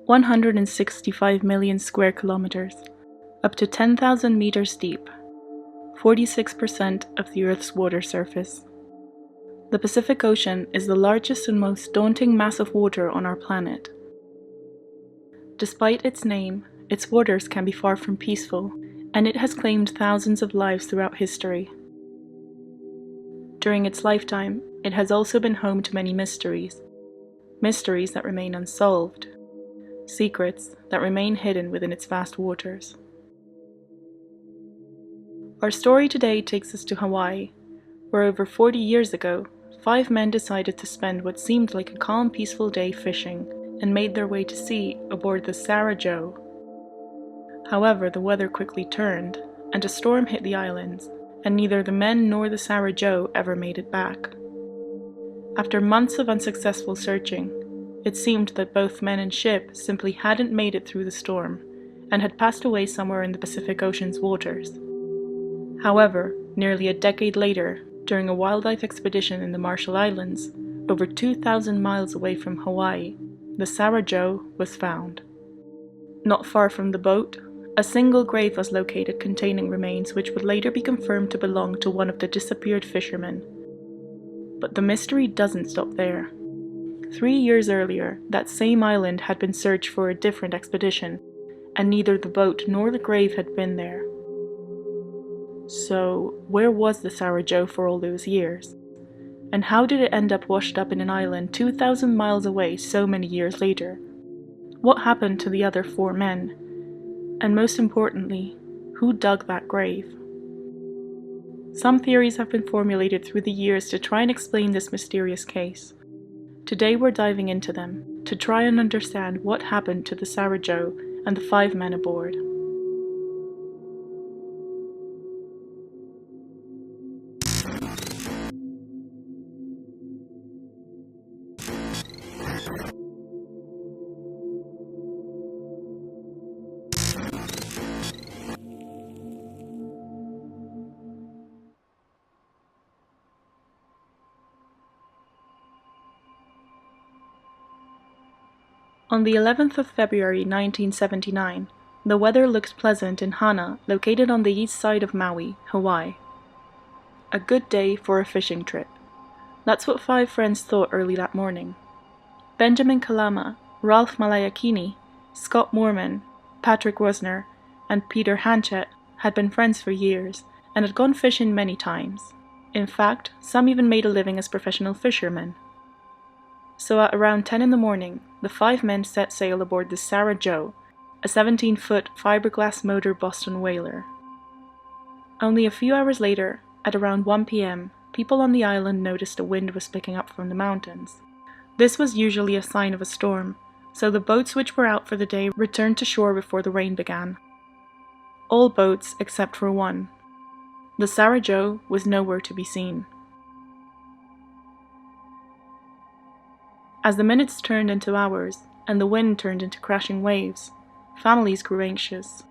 165 million square kilometers, up to 10,000 meters deep, 46% of the Earth's water surface. The Pacific Ocean is the largest and most daunting mass of water on our planet. Despite its name, its waters can be far from peaceful, and it has claimed thousands of lives throughout history. During its lifetime, it has also been home to many mysteries that remain unsolved, secrets that remain hidden within its vast waters. Our story today takes us to Hawaii, where over 40 years ago, 5 men decided to spend what seemed like a calm, peaceful day fishing and made their way to sea aboard the Sarah Joe. However, the weather quickly turned, and a storm hit the islands, and neither the men nor the Sarah Joe ever made it back. After months of unsuccessful searching, it seemed that both men and ship simply hadn't made it through the storm, and had passed away somewhere in the Pacific Ocean's waters. However, nearly a decade later, during a wildlife expedition in the Marshall Islands, over 2,000 miles away from Hawaii, the Sarah Joe was found. Not far from the boat, a single grave was located containing remains which would later be confirmed to belong to one of the disappeared fishermen. But the mystery doesn't stop there. 3 years earlier, that same island had been searched for a different expedition, and neither the boat nor the grave had been there. So, where was the Sarah Joe for all those years? And how did it end up washed up in an island 2,000 miles away so many years later? What happened to the other 4 men? And most importantly, who dug that grave? Some theories have been formulated through the years to try and explain this mysterious case. Today we're diving into them, to try and understand what happened to the Sarah Joe and the 5 men aboard. On the 11th of February 1979, the weather looked pleasant in Hana, located on the east side of Maui, Hawaii. A good day for a fishing trip. That's what 5 friends thought early that morning. Benjamin Kalama, Ralph Malaiakini, Scott Moorman, Patrick Woessner, and Peter Hanchett had been friends for years and had gone fishing many times. In fact, some even made a living as professional fishermen. So at around 10 in the morning, the 5 men set sail aboard the Sarah Joe, a 17-foot fiberglass motor Boston whaler. Only a few hours later, at around 1 p.m., people on the island noticed a wind was picking up from the mountains. This was usually a sign of a storm, so the boats which were out for the day returned to shore before the rain began. All boats except for one. The Sarah Joe was nowhere to be seen. As the minutes turned into hours, and the wind turned into crashing waves, families grew anxious.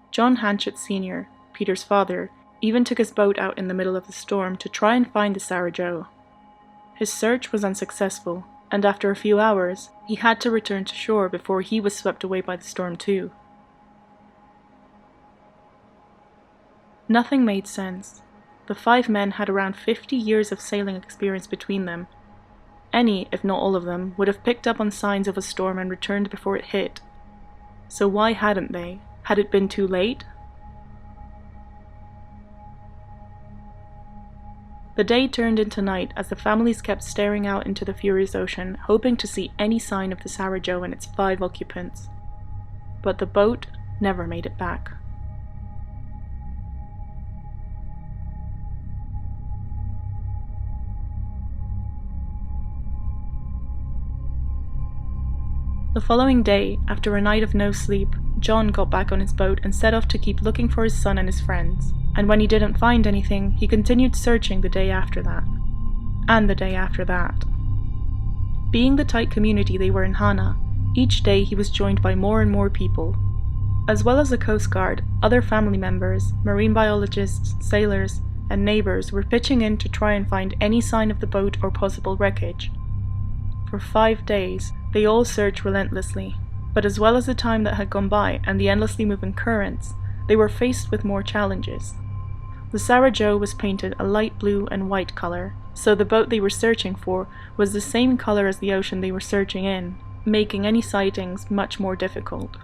John Hanchett Sr., Peter's father, even took his boat out in the middle of the storm to try and find the Sarah Joe. His search was unsuccessful, and after a few hours, he had to return to shore before he was swept away by the storm too. Nothing made sense. The 5 men had around 50 years of sailing experience between them. Any, if not all of them, would have picked up on signs of a storm and returned before it hit. So why hadn't they? Had it been too late? The day turned into night as the families kept staring out into the furious ocean, hoping to see any sign of the Sarah Joe and its 5 occupants. But the boat never made it back. The following day, after a night of no sleep, John got back on his boat and set off to keep looking for his son and his friends. And when he didn't find anything, he continued searching the day after that. And the day after that. Being the tight community they were in Hana, each day he was joined by more and more people. As well as the Coast Guard, other family members, marine biologists, sailors, and neighbors were pitching in to try and find any sign of the boat or possible wreckage. For 5 days, they all searched relentlessly, But as well as the time that had gone by and the endlessly moving currents, they were faced with more challenges. The Sarajevo was painted a light blue and white color, so the boat they were searching for was the same color as the ocean they were searching in, making any sightings much more difficult.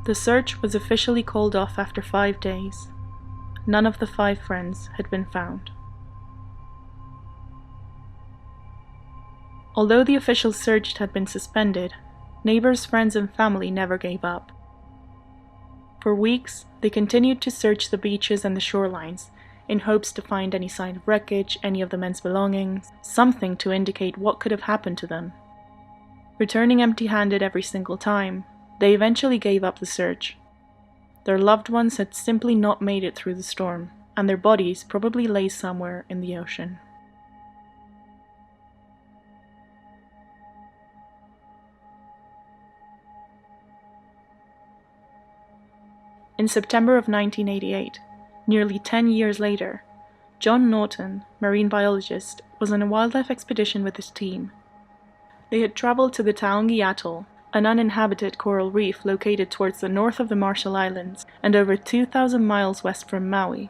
The search was officially called off after 5 days. None of the 5 friends had been found. Although the official search had been suspended, neighbors, friends, and family never gave up. For weeks, they continued to search the beaches and the shorelines, in hopes to find any sign of wreckage, any of the men's belongings, something to indicate what could have happened to them. Returning empty-handed every single time, they eventually gave up the search. Their loved ones had simply not made it through the storm, and their bodies probably lay somewhere in the ocean. In September of 1988, nearly 10 years later, John Norton, marine biologist, was on a wildlife expedition with his team. They had traveled to the Taongi Atoll, an uninhabited coral reef located towards the north of the Marshall Islands and over 2,000 miles west from Maui.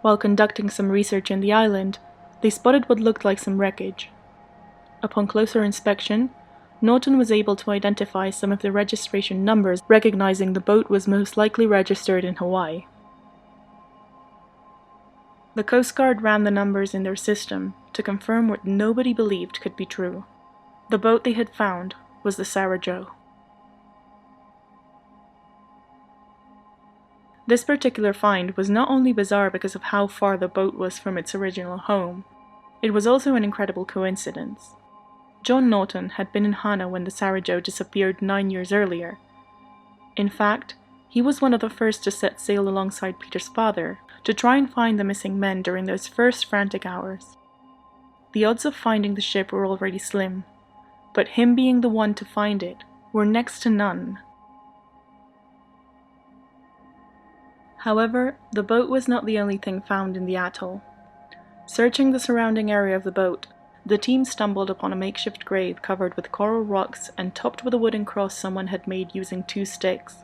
While conducting some research in the island, they spotted what looked like some wreckage. Upon closer inspection, Norton was able to identify some of the registration numbers, recognizing the boat was most likely registered in Hawaii. The Coast Guard ran the numbers in their system to confirm what nobody believed could be true. The boat they had found was the Sarajevo. This particular find was not only bizarre because of how far the boat was from its original home, it was also an incredible coincidence. John Norton had been in Hana when the Sarajevo disappeared 9 years earlier. In fact, he was one of the first to set sail alongside Peter's father to try and find the missing men during those first frantic hours. The odds of finding the ship were already slim, but him being the one to find it were next to none. However, the boat was not the only thing found in the atoll. Searching the surrounding area of the boat, the team stumbled upon a makeshift grave covered with coral rocks and topped with a wooden cross someone had made using 2 sticks.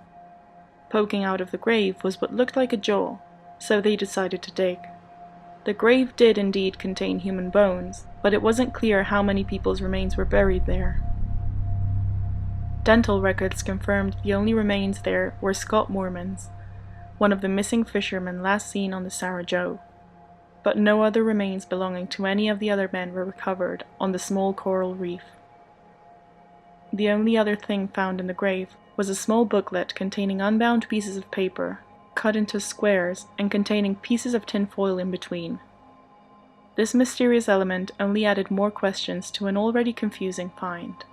Poking out of the grave was what looked like a jaw, so they decided to dig. The grave did indeed contain human bones, but it wasn't clear how many people's remains were buried there. Dental records confirmed the only remains there were Scott Moorman's, one of the missing fishermen last seen on the Sarajevo, but no other remains belonging to any of the other men were recovered on the small coral reef. The only other thing found in the grave was a small booklet containing unbound pieces of paper, cut into squares and containing pieces of tin foil in between. This mysterious element only added more questions to an already confusing find.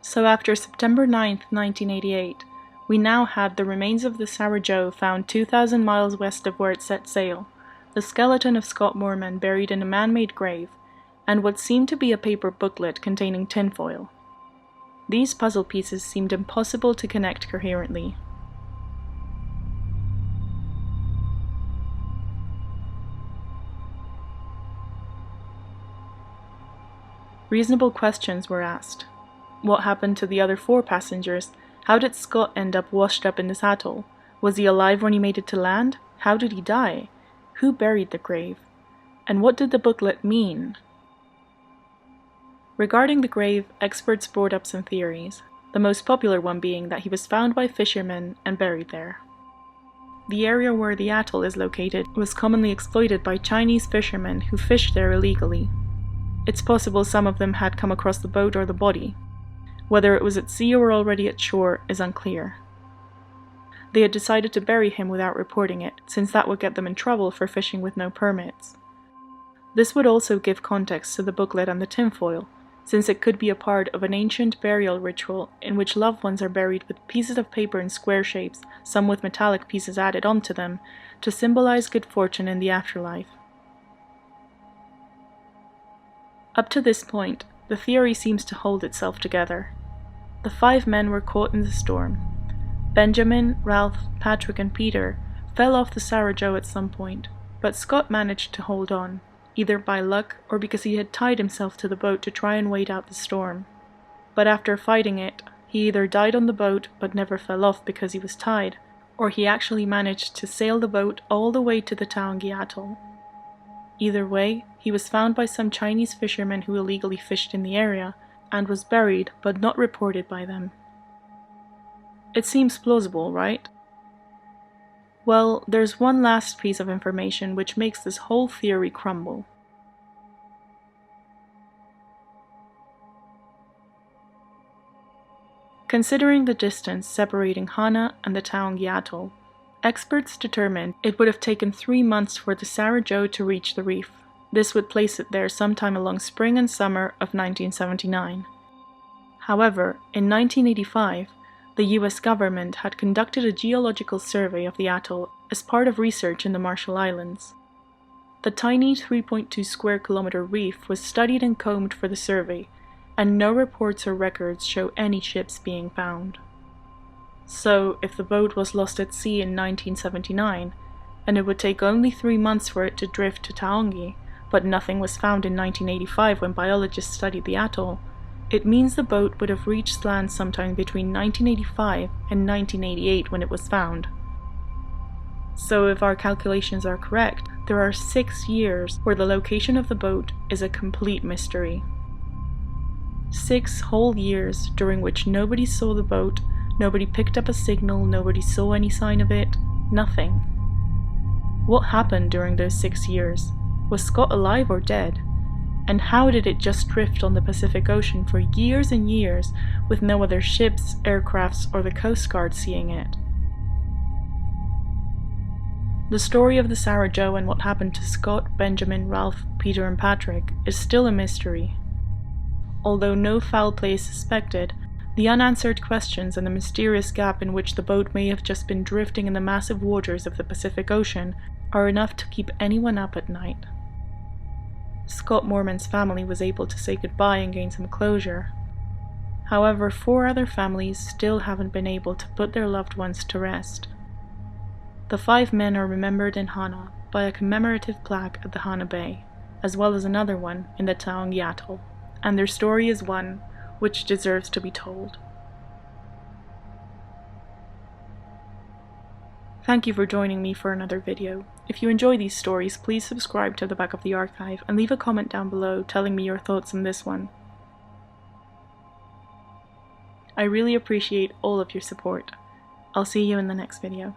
So after September 9, 1988, we now had the remains of the Sarajevo found 2,000 miles west of where it set sail, the skeleton of Scott Moorman buried in a man-made grave, and what seemed to be a paper booklet containing tinfoil. These puzzle pieces seemed impossible to connect coherently. Reasonable questions were asked. What happened to the other 4 passengers? How did Scott end up washed up in this atoll? Was he alive when he made it to land? How did he die? Who buried the grave? And what did the booklet mean? Regarding the grave, experts brought up some theories, the most popular one being that he was found by fishermen and buried there. The area where the atoll is located was commonly exploited by Chinese fishermen who fished there illegally. It's possible some of them had come across the boat or the body. Whether it was at sea or already at shore is unclear. They had decided to bury him without reporting it, since that would get them in trouble for fishing with no permits. This would also give context to the booklet and the tinfoil, since it could be a part of an ancient burial ritual in which loved ones are buried with pieces of paper in square shapes, some with metallic pieces added onto them, to symbolize good fortune in the afterlife. Up to this point, the theory seems to hold itself together. The 5 men were caught in the storm. Benjamin, Ralph, Patrick, and Peter fell off the Sarajevo at some point, but Scott managed to hold on, either by luck or because he had tied himself to the boat to try and wait out the storm. But after fighting it, he either died on the boat but never fell off because he was tied, or he actually managed to sail the boat all the way to the Taongi Atoll. Either way, he was found by some Chinese fishermen who illegally fished in the area, and was buried but not reported by them. It seems plausible, right? Well, there's one last piece of information which makes this whole theory crumble. Considering the distance separating Hana and the Taongi Atoll, experts determined it would have taken 3 months for the Sarajevo to reach the reef. This would place it there sometime along spring and summer of 1979. However, in 1985, the US government had conducted a geological survey of the atoll as part of research in the Marshall Islands. The tiny 3.2 square kilometer reef was studied and combed for the survey, and no reports or records show any ships being found. So, if the boat was lost at sea in 1979, and it would take only 3 months for it to drift to Taongi, but nothing was found in 1985 when biologists studied the atoll, it means the boat would have reached land sometime between 1985 and 1988 when it was found. So if our calculations are correct, there are 6 years where the location of the boat is a complete mystery. 6 whole years during which nobody saw the boat, nobody picked up a signal, nobody saw any sign of it, nothing. What happened during those 6 years? Was Scott alive or dead? And how did it just drift on the Pacific Ocean for years and years with no other ships, aircrafts, or the Coast Guard seeing it? The story of the Sarajevo and what happened to Scott, Benjamin, Ralph, Peter, and Patrick is still a mystery. Although no foul play is suspected, the unanswered questions and the mysterious gap in which the boat may have just been drifting in the massive waters of the Pacific Ocean are enough to keep anyone up at night. Scott Moorman's family was able to say goodbye and gain some closure. However, 4 other families still haven't been able to put their loved ones to rest. The 5 men are remembered in Hana by a commemorative plaque at the Hana Bay, as well as another one in the Taongi Atoll, and their story is one which deserves to be told. Thank you for joining me for another video. If you enjoy these stories, please subscribe to the Back of the Archive and leave a comment down below telling me your thoughts on this one. I really appreciate all of your support. I'll see you in the next video.